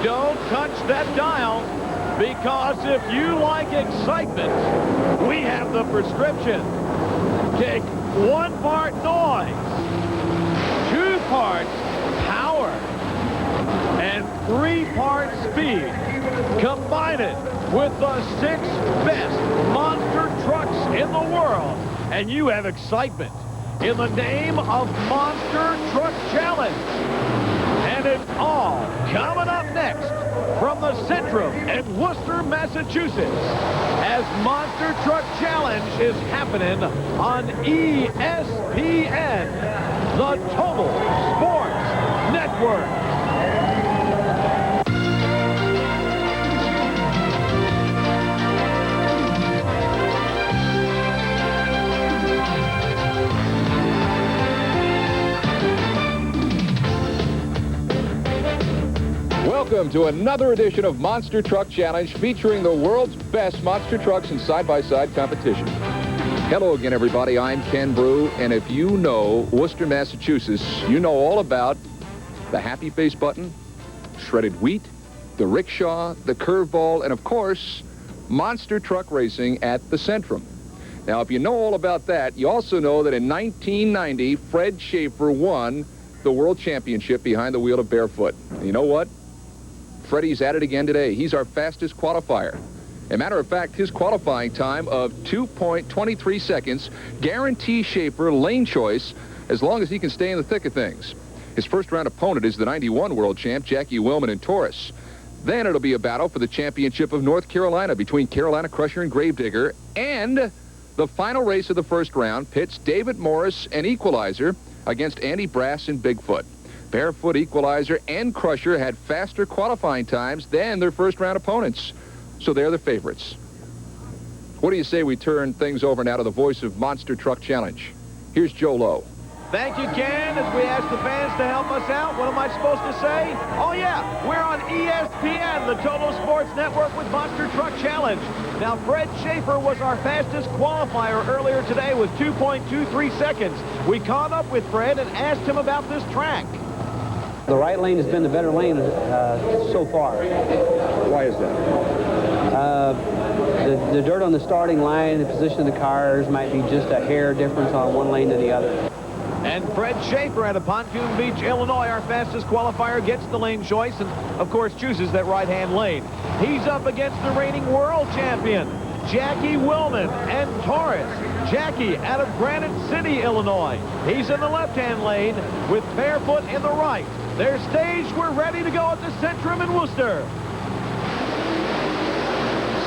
don't touch that dial, because if you like excitement, we have the prescription. Take 1 part noise, 2 parts power, and 3 parts speed. Combine it with the 6 best monster trucks in the world, and you have excitement in the name of Monster Truck Challenge. And it's all coming up next from the Centrum in Worcester, Massachusetts, as Monster Truck Challenge is happening on ESPN, the Total Sports Network. Welcome to another edition of Monster Truck Challenge, featuring the world's best monster trucks in side-by-side competition. Hello again, everybody. I'm Ken Brew, and if you know Worcester, Massachusetts, you know all about the happy face button, shredded wheat, the rickshaw, the curveball, and of course, monster truck racing at the Centrum. Now, if you know all about that, you also know that in 1990, Fred Schaefer won the World Championship behind the wheel of Barefoot. And you know what? Freddie's at it again today. He's our fastest qualifier. As a matter of fact, his qualifying time of 2.23 seconds guarantees Schaefer lane choice as long as he can stay in the thick of things. His first round opponent is the 91 world champ, Jackie Willman in Taurus. Then it'll be a battle for the championship of North Carolina between Carolina Crusher and Gravedigger. And the final race of the first round pits David Morris and Equalizer against Andy Brass and Bigfoot. Barefoot, Equalizer, and Crusher had faster qualifying times than their first-round opponents, so they're the favorites. What do you say we turn things over now to the voice of Monster Truck Challenge? Here's Joe Lowe. Thank you, Ken. As we ask the fans to help us out, what am I supposed to say? Oh, yeah, we're on ESPN, the Total Sports Network, with Monster Truck Challenge. Now, Fred Schaefer was our fastest qualifier earlier today with 2.23 seconds. We caught up with Fred and asked him about this track. The right lane has been the better lane so far. Why is that? The dirt on the starting line, the position of the cars might be just a hair difference on one lane to the other. And Fred Schaefer out of Pontoon Beach, Illinois, our fastest qualifier, gets the lane choice and, of course, chooses that right-hand lane. He's up against the reigning world champion, Jackie Willman and Taurus. Jackie out of Granite City, Illinois. He's in the left-hand lane with Barefoot in the right. They're staged. We're ready to go at the Centrum in Worcester.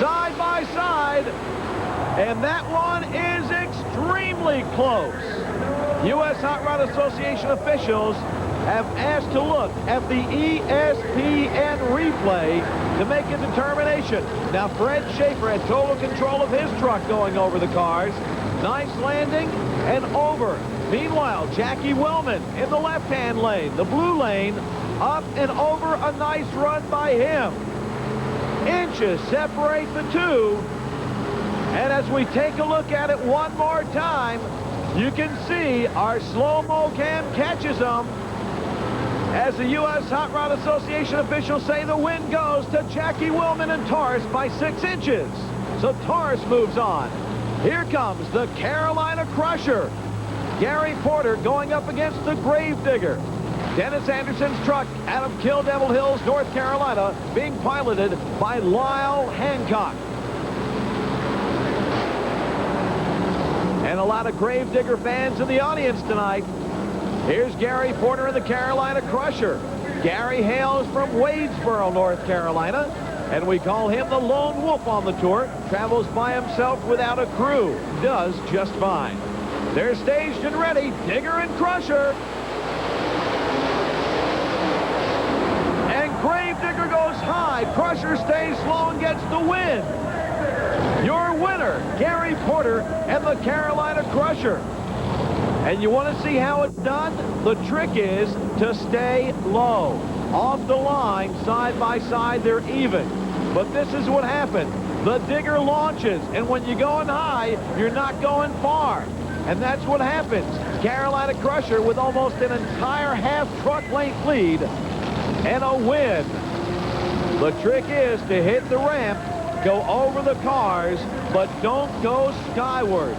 Side by side. And that one is extremely close. U.S. Hot Rod Association officials have asked to look at the ESPN replay to make a determination. Now, Fred Schaefer had total control of his truck going over the cars. Nice landing and over. Meanwhile, Jackie Willman in the left-hand lane, the blue lane, up and over. A nice run by him. Inches separate the two. And as we take a look at it one more time, you can see our slow-mo cam catches them. As the U.S. Hot Rod Association officials say, the win goes to Jackie Willman and Taurus by 6 inches. So Taurus moves on. Here comes the Carolina Crusher. Gary Porter going up against the Gravedigger. Dennis Anderson's truck out of Kill Devil Hills, North Carolina, being piloted by Lyle Hancock. And a lot of Gravedigger fans in the audience tonight. Here's Gary Porter in the Carolina Crusher. Gary hails from Wadesboro, North Carolina, and we call him the lone wolf on the tour. Travels by himself without a crew. Does just fine. They're staged and ready. Digger and Crusher. And Gravedigger goes high. Crusher stays slow and gets the win. Your winner, Gary Porter and the Carolina Crusher. And you want to see how it's done? The trick is to stay low. Off the line, side by side, they're even. But this is what happened. The digger launches, and when you're going high, you're not going far. And that's what happens. Carolina Crusher with almost an entire half truck length lead and a win. The trick is to hit the ramp, go over the cars, but don't go skyward.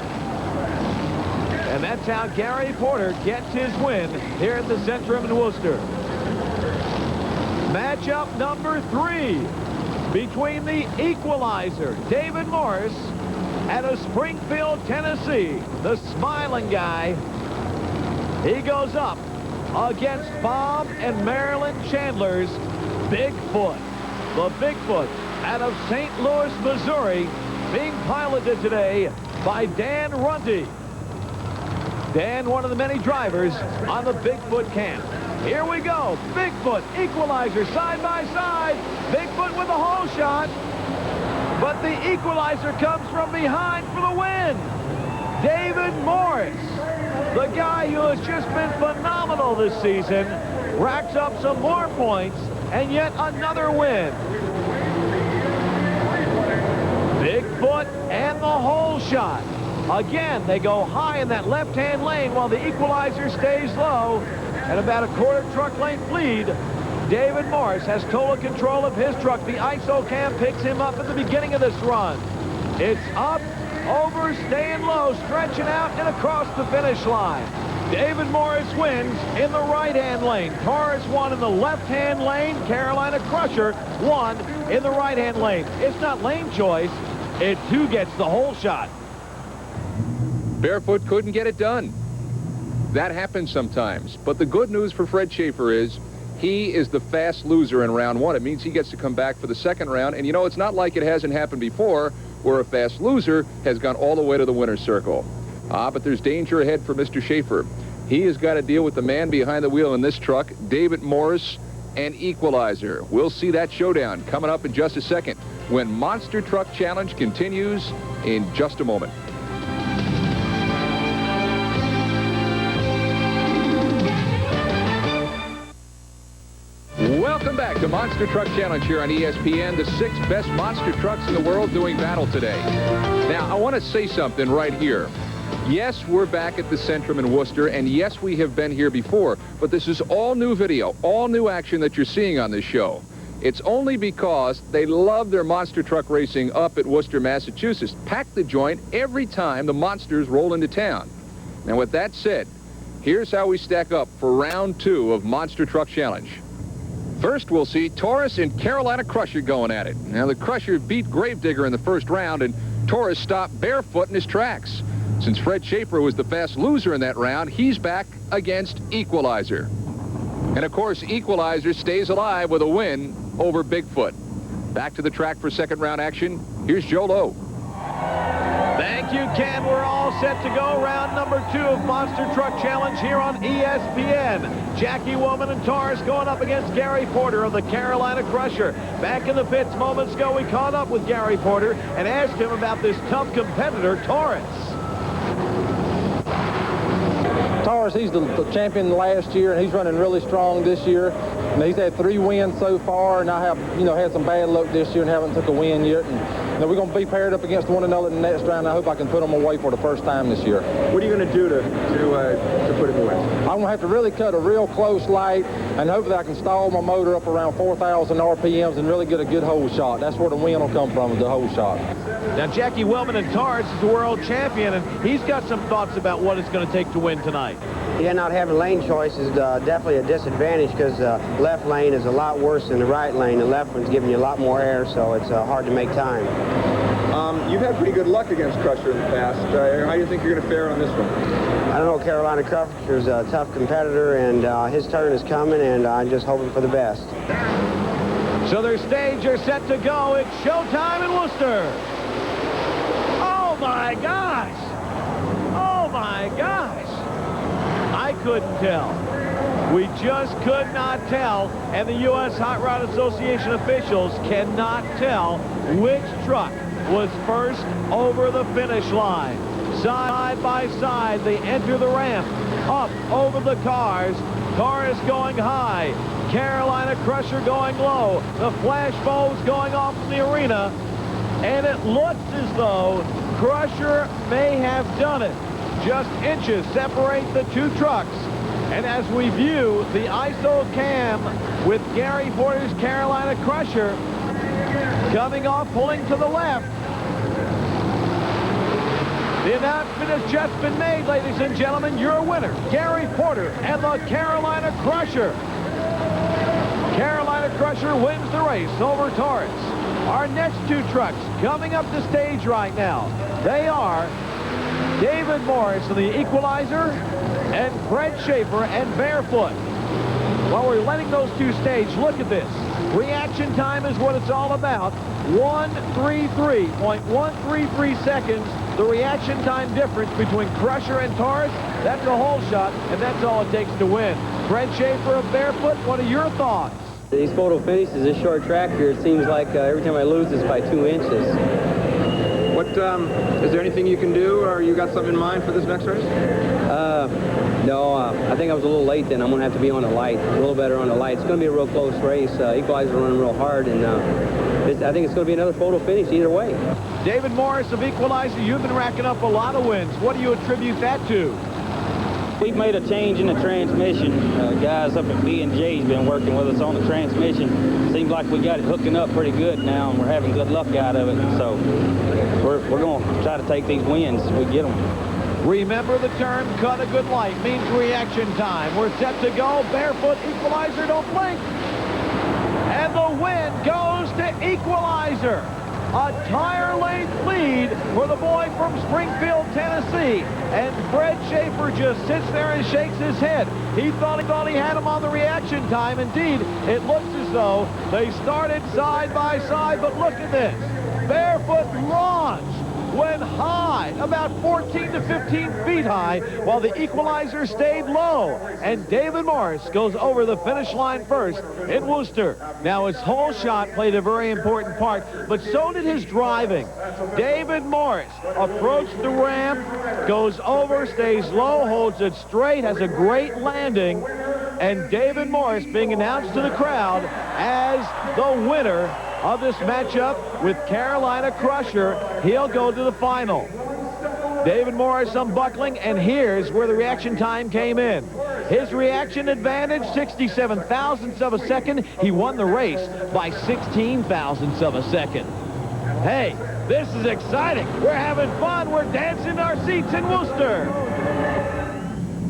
And that's how Gary Porter gets his win here at the Centrum in Worcester. Matchup number 3 between the equalizer, David Morris, out of Springfield, Tennessee, the smiling guy. He goes up against Bob and Marilyn Chandler's Bigfoot. The Bigfoot out of St. Louis, Missouri, being piloted today by Dan Runty. Dan, one of the many drivers on the Bigfoot camp. Here we go. Bigfoot, equalizer, side by side. Bigfoot with a hole shot. But the equalizer comes from behind for the win. David Morris, the guy who has just been phenomenal this season, racks up some more points and yet another win. Bigfoot and the hole shot. Again, they go high in that left-hand lane while the equalizer stays low. And about a quarter truck length lead, David Morris has total control of his truck. The ISO cam picks him up at the beginning of this run. It's up, over, staying low, stretching out, and across the finish line. David Morris wins in the right-hand lane. Taurus won in the left-hand lane. Carolina Crusher won in the right-hand lane. It's not lane choice. It's who gets the hole shot. Barefoot couldn't get it done. That happens sometimes. But the good news for Fred Schaefer is he is the fast loser in round 1. It means he gets to come back for the second round. And, you know, it's not like it hasn't happened before where a fast loser has gone all the way to the winner's circle. But there's danger ahead for Mr. Schaefer. He has got to deal with the man behind the wheel in this truck, David Morris, and equalizer. We'll see that showdown coming up in just a second when Monster Truck Challenge continues in just a moment. Welcome back to Monster Truck Challenge here on ESPN, the 6 best monster trucks in the world doing battle today. Now, I want to say something right here. Yes, we're back at the Centrum in Worcester, and yes, we have been here before, but this is all new video, all new action that you're seeing on this show. It's only because they love their monster truck racing up at Worcester, Massachusetts. Pack the joint every time the monsters roll into town. Now, with that said, here's how we stack up for round 2 of Monster Truck Challenge. First, we'll see Taurus and Carolina Crusher going at it. Now, the Crusher beat Gravedigger in the first round, and Taurus stopped barefoot in his tracks. Since Fred Schaefer was the fast loser in that round, he's back against Equalizer. And, of course, Equalizer stays alive with a win over Bigfoot. Back to the track for second round action. Here's Joe Lowe. Thank you, Ken. We're all set to go. Round number 2 of Monster Truck Challenge here on ESPN. Jackie Woman and Taurus going up against Gary Porter of the Carolina Crusher. Back in the pits moments ago, we caught up with Gary Porter and asked him about this tough competitor, Taurus. Taurus, he's the champion last year, and he's running really strong this year. And he's had 3 wins so far, and I have, had some bad luck this year and haven't took a win yet. And we're going to be paired up against one another in the next round. I hope I can put them away for the first time this year. What are you going to do to put him away? I'm going to have to really cut a real close light, and hopefully I can stall my motor up around 4,000 RPMs and really get a good hole shot. That's where the win will come from, the hole shot. Now, Jackie Wellman and Taurus is the world champion, and he's got some thoughts about what it's going to take to win tonight. Yeah, not having lane choice is definitely a disadvantage because left lane is a lot worse than the right lane. The left one's giving you a lot more air, so it's hard to make time. You've had pretty good luck against Crusher in the past. How do you think you're going to fare on this one? I don't know. Carolina Crusher's a tough competitor, and his turn is coming, and I'm just hoping for the best. So their stage are set to go. It's showtime in Worcester. Oh, my gosh. Oh, my gosh. I couldn't tell. We just could not tell, and the U.S. Hot Rod Association officials cannot tell which truck was first over the finish line. Side by side, they enter the ramp, up over the cars. Taurus going high, Carolina Crusher going low. The flash bulbs going off in the arena, and it looks as though Crusher may have done it. Just inches separate the 2 trucks. And as we view the ISO cam with Gary Porter's Carolina Crusher coming off, pulling to the left. The announcement has just been made, ladies and gentlemen. Your winner, Gary Porter and the Carolina Crusher. Carolina Crusher wins the race over Taurus. Our next two trucks coming up the stage right now. They are David Morris of the Equalizer and Fred Schaefer and Barefoot. While we're letting those two stage, look at this. Reaction time is what it's all about. 1:33.133 seconds. The reaction time difference between Crusher and Taurus, that's a whole shot, and that's all it takes to win. Fred Schaefer of Barefoot, what are your thoughts? These photo finishes, this short track here, it seems like every time I lose this by 2 inches. What, is there anything you can do, or you got something in mind for this next race? No, I think I was a little late then. I'm going to have to be on the light, a little better on the light. It's going to be a real close race. Equalizer running real hard, and I think it's going to be another photo finish either way. David Morris of Equalizer, you've been racking up a lot of wins. What do you attribute that to? We've made a change in the transmission. Guys up at B&J's been working with us on the transmission. Seems like we got it hooking up pretty good now, and we're having good luck out of it. So we're going to try to take these wins if we get them. Remember the term, cut a good light, means reaction time. We're set to go. Barefoot, Equalizer, don't blink. And the win goes to Equalizer. A tire length lead for the boy from Springfield, Tennessee. And Fred Schaefer just sits there and shakes his head. He thought he had him on the reaction time. Indeed, it looks as though they started side by side, but look at this. Barefoot launched, went high, about 14 to 15 feet high, while the Equalizer stayed low. And David Morris goes over the finish line first in Worcester. Now, his whole shot played a very important part, but so did his driving. David Morris approached the ramp, goes over, stays low, holds it straight, has a great landing, and David Morris being announced to the crowd as the winner of this matchup with Carolina Crusher. He'll go to the final. David Morris unbuckling, and here's where the reaction time came in. His reaction advantage, 67 thousandths of a second. He won the race by 16 thousandths of a second. Hey, this is exciting. We're having fun. We're dancing our seats in Worcester.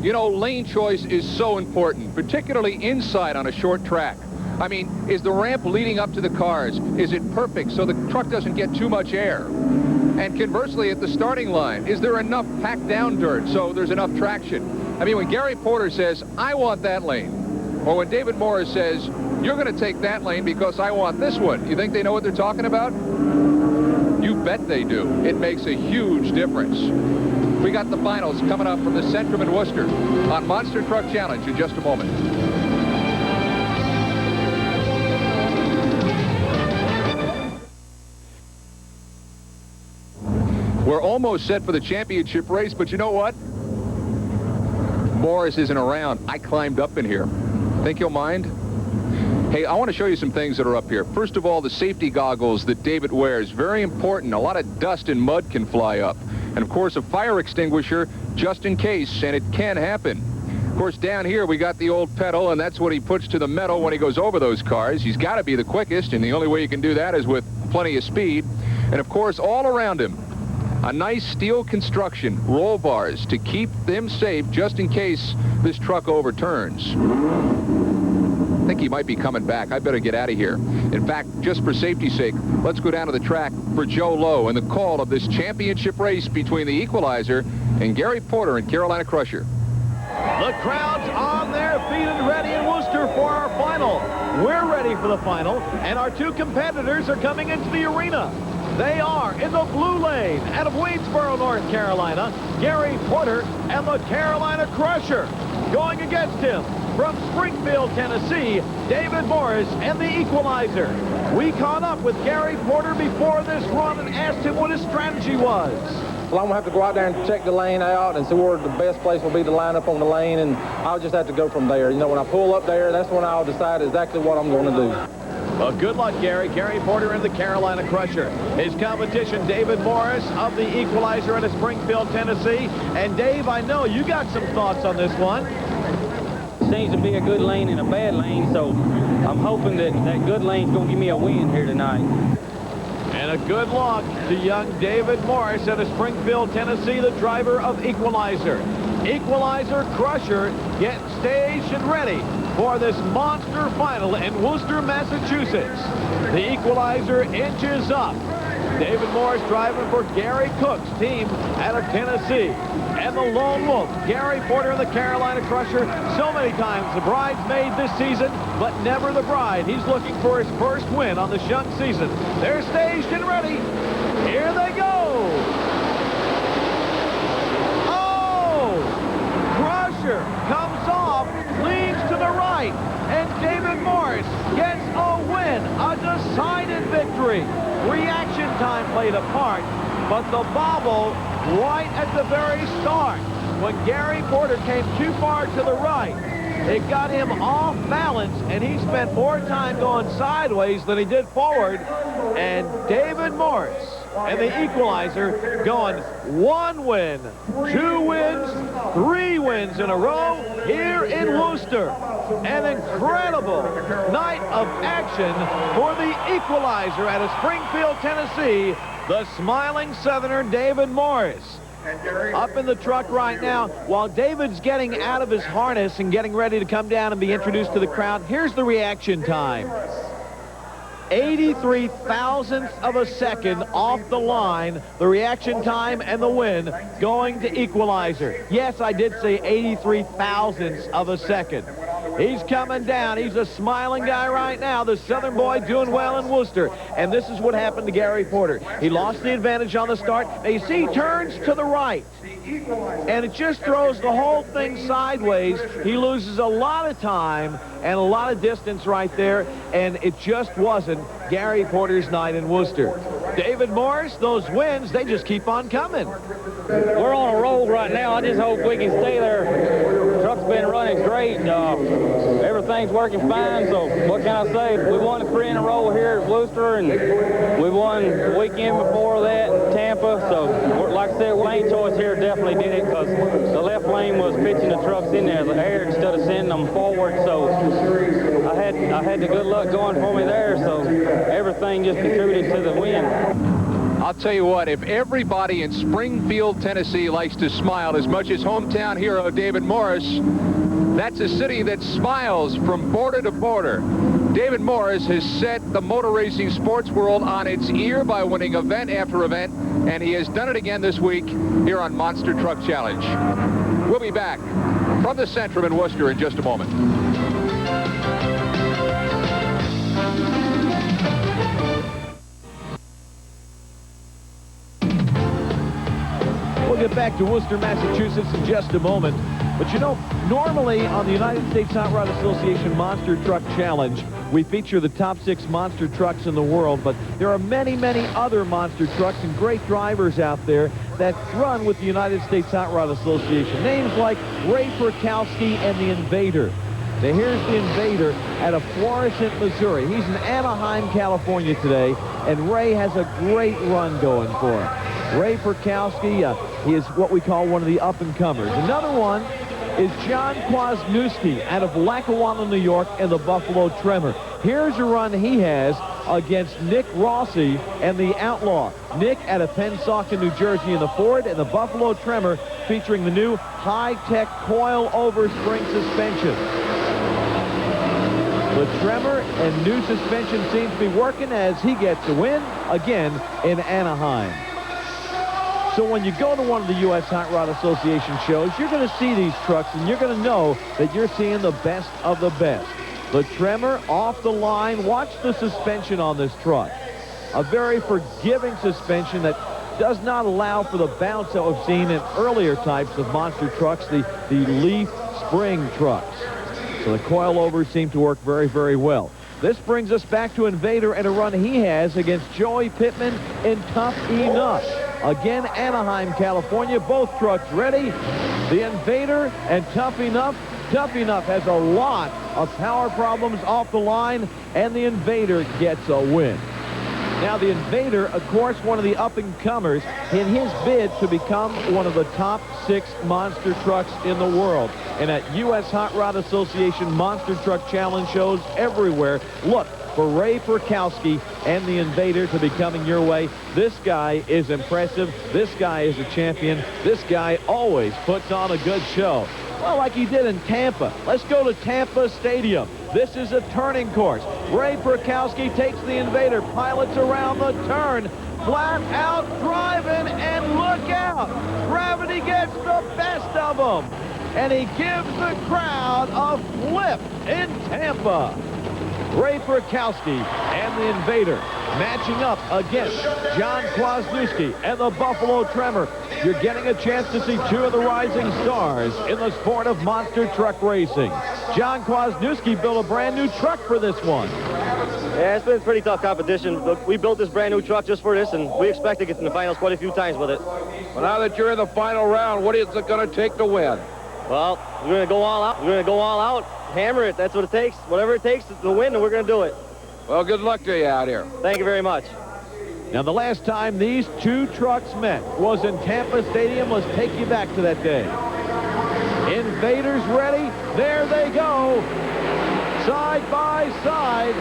You know, lane choice is so important, particularly inside on a short track. I mean, is the ramp leading up to the cars, is it perfect so the truck doesn't get too much air? And conversely, at the starting line, is there enough packed down dirt so there's enough traction? I mean, when Gary Porter says, I want that lane, or when David Morris says, you're going to take that lane because I want this one, you think they know what they're talking about? You bet they do. It makes a huge difference. We got the finals coming up from the Centrum in Worcester on Monster Truck Challenge in just a moment. We're almost set for the championship race, but you know what? Morris isn't around. I climbed up in here. Think you'll mind? Hey, I want to show you some things that are up here. First of all, the safety goggles that David wears. Very important. A lot of dust and mud can fly up. And, of course, a fire extinguisher just in case, and it can happen. Of course, down here we got the old pedal, and that's what he puts to the metal when he goes over those cars. He's got to be the quickest, and the only way you can do that is with plenty of speed. And, of course, all around him, a nice steel construction, roll bars to keep them safe just in case this truck overturns. I think he might be coming back. I better get out of here. In fact, just for safety's sake, let's go down to the track for Joe Lowe and the call of this championship race between the Equalizer and Gary Porter and Carolina Crusher. The crowd's on their feet and ready in Worcester for our final. We're ready for the final, and our two competitors are coming into the arena. They are in the blue lane out of Waynesboro, North Carolina, Gary Porter and the Carolina Crusher. Going against him from Springfield, Tennessee, David Morris and the Equalizer. We caught up with Gary Porter before this run and asked him what his strategy was. Well, I'm going to have to go out there and check the lane out and see where the best place will be to line up on the lane, and I'll just have to go from there. You know, when I pull up there, that's when I'll decide exactly what I'm going to do. Well, good luck, Gary. Gary Porter and the Carolina Crusher. His competition, David Morris of the Equalizer out of Springfield, Tennessee. And Dave, I know you got some thoughts on this one. seems to be a good lane and a bad lane, so I'm hoping that that good lane's going to give me a win here tonight. And a good luck to young David Morris out of Springfield, Tennessee, the driver of Equalizer. Equalizer Crusher getting staged and ready for this monster final in Worcester, Massachusetts. The Equalizer inches up. David Morris driving for Gary Cook's team out of Tennessee. And the Lone Wolf, Gary Porter in the Carolina Crusher. So many times the bridesmaid this season, but never the bride. He's looking for his first win on the shunt season. They're staged and ready. Here they go. Oh! Crusher comes off, leans to the right, and David Morris gets a win, a decided victory. Reaction time played a part, but the bobble right at the very start, when Gary Porter came too far to the right, it got him off balance, and he spent more time going sideways than he did forward. And David Morris and the Equalizer going 1 win, 2 wins, 3 wins in a row here in Worcester. An incredible night of action for the Equalizer out of Springfield, Tennessee, the smiling Southerner David Morris. Up in the truck right now, while David's getting out of his harness and getting ready to come down and be introduced to the crowd, here's the reaction time. 83 thousandths of a second off the line, the reaction time and the win going to Equalizer. Yes, I did say 83 thousandths of a second. He's coming down. He's a smiling guy right now. The Southern boy doing well in Worcester. And this is what happened to Gary Porter. He lost the advantage on the start. Now you see he turns to the right. And it just throws the whole thing sideways. He loses a lot of time and a lot of distance right there. And it just wasn't Gary Porter's night in Worcester. David Morris, those wins, they just keep on coming. We're on a roll right now. I just hope we can stay there. The truck's been running great. Everything's working fine, so what can I say? We won 3 in a row here at Worcester, and we won the weekend before that in Tampa. So, like I said, lane choice here definitely did it, because the left lane was pitching the trucks in there, the air, instead of sending them forward. So I had the good luck going for me there, so everything just contributed to the win. I'll tell you what, if everybody in Springfield, Tennessee likes to smile as much as hometown hero David Morris, that's a city that smiles from border to border. David Morris has set the motor racing sports world on its ear by winning event after event, and he has done it again this week here on Monster Truck Challenge. We'll be back from the Centrum in Worcester in just a moment. We'll get back to Worcester, Massachusetts in just a moment. But you know, normally on the United States Hot Rod Association Monster Truck Challenge, we feature the top 6 monster trucks in the world, but there are many, many other monster trucks and great drivers out there that run with the United States Hot Rod Association. Names like Ray Perkowski and the Invader. Now here's the Invader out of Florissant, Missouri. He's in Anaheim, California today, and Ray has a great run going for him. Ray Perkowski, he is what we call one of the up-and-comers. Another one is John Kwasniewski out of Lackawanna, New York, and the Buffalo Tremor. Here's a run he has against Nick Rossi and the Outlaw. Nick out of Pennsauken, New Jersey in the Ford, and the Buffalo Tremor featuring the new high-tech coil-over spring suspension. The Tremor and new suspension seems to be working as he gets a win again in Anaheim. So when you go to one of the U.S. Hot Rod Association shows, you're going to see these trucks, and you're going to know that you're seeing the best of the best. The Tremor off the line. Watch the suspension on this truck. A very forgiving suspension that does not allow for the bounce that we've seen in earlier types of monster trucks, the Leaf Spring trucks. So the coilovers seem to work very, very well. This brings us back to Invader and a run he has against Joey Pittman in Tough Enough. Again, Anaheim, California, both trucks ready. The Invader and Tough Enough. Tough Enough has a lot of power problems off the line, and the Invader gets a win. Now, the Invader, of course, one of the up-and-comers in his bid to become one of the top 6 monster trucks in the world. And at U.S. Hot Rod Association Monster Truck Challenge shows everywhere, look for Ray Perkowski and the Invader to be coming your way. This guy is impressive. This guy is a champion. This guy always puts on a good show. Well, like he did in Tampa. Let's go to Tampa Stadium. This is a turning course. Ray Perkowski takes the Invader, pilots around the turn, flat out driving, and look out. Gravity gets the best of him, and he gives the crowd a flip in Tampa. Ray Perkowski and the Invader matching up against John Kwasniewski and the Buffalo Tremor. You're getting a chance to see 2 of the rising stars in the sport of monster truck racing. John Kwasniewski built a brand new truck for this one. Yeah, it's been pretty tough competition. Look, we built this brand new truck just for this, and we expect to get in the finals quite a few times with it. Well, now that you're in the final round, what is it going to take to win? Well, we're going to go all out. We're going to go all out. Hammer it. That's what it takes. Whatever it takes to win, and we're going to do it. Well, good luck to you out here. Thank you very much. Now, the last time these 2 trucks met was in Tampa Stadium. Let's take you back to that day. Invaders ready. There they go. Side by side.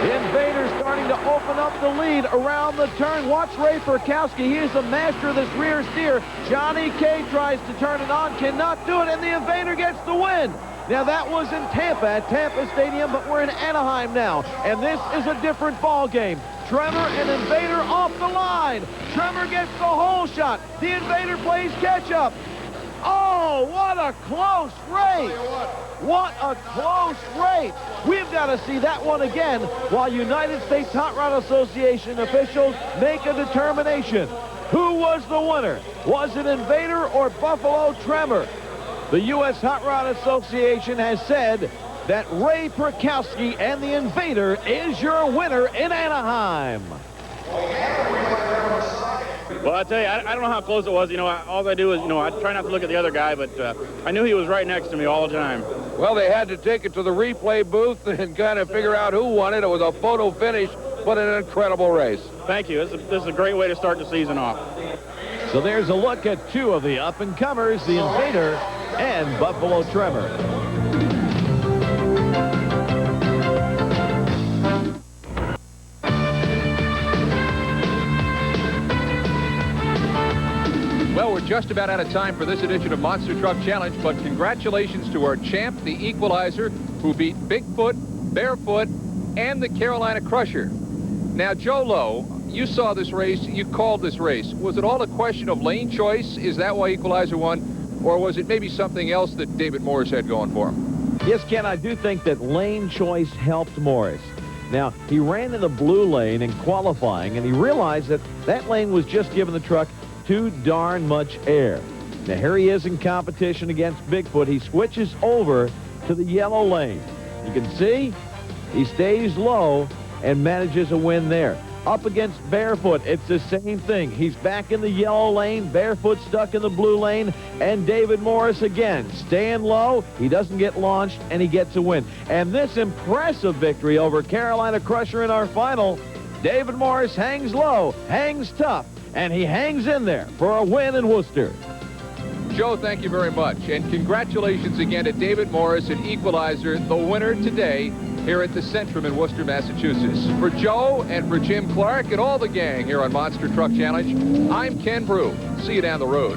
The Invader starting to open up the lead around the turn. Watch Ray Perkowski. He is the master of this rear steer. Johnny K tries to turn it on, cannot do it, and the Invader gets the win. Now, that was in Tampa, at Tampa Stadium, but we're in Anaheim now, and this is a different ball game. Tremor and Invader off the line. Tremor gets the hole shot. The Invader plays catch-up. Oh, what a close race. What a close race. We've got to see that one again while United States Hot Rod Association officials make a determination. Who was the winner? Was it Invader or Buffalo Tremor? The U.S. Hot Rod Association has said that Ray Perkowski and the Invader is your winner in Anaheim. Well, I tell you, I don't know how close it was. You know, all I do is, I try not to look at the other guy, but I knew he was right next to me all the time. Well, they had to take it to the replay booth and kind of figure out who won it. It was a photo finish, but an incredible race. Thank you. This is a great way to start the season off. So there's a look at 2 of the up-and-comers, the Invader and Buffalo Tremor. Well, we're just about out of time for this edition of Monster Truck Challenge, but congratulations to our champ, the Equalizer, who beat Bigfoot, Barefoot, and the Carolina Crusher. Now, Joe Lowe, you saw this race, you called this race. Was it all a question of lane choice? Is that why Equalizer won? Or was it maybe something else that David Morris had going for him? Yes, Ken, I do think that lane choice helped Morris. Now, he ran in the blue lane in qualifying, and he realized that that lane was just giving the truck too darn much air. Now, here he is in competition against Bigfoot. He switches over to the yellow lane. You can see he stays low and manages a win there. Up against Barefoot, it's the same thing. He's back in the yellow lane, Barefoot stuck in the blue lane, and David Morris again, staying low. He doesn't get launched, and he gets a win. And this impressive victory over Carolina Crusher in our final, David Morris hangs low, hangs tough, and he hangs in there for a win in Worcester. Joe, thank you very much. And congratulations again to David Morris and Equalizer, the winner today here at the Centrum in Worcester, Massachusetts. For Joe and for Jim Clark and all the gang here on Monster Truck Challenge, I'm Ken Brew. See you down the road.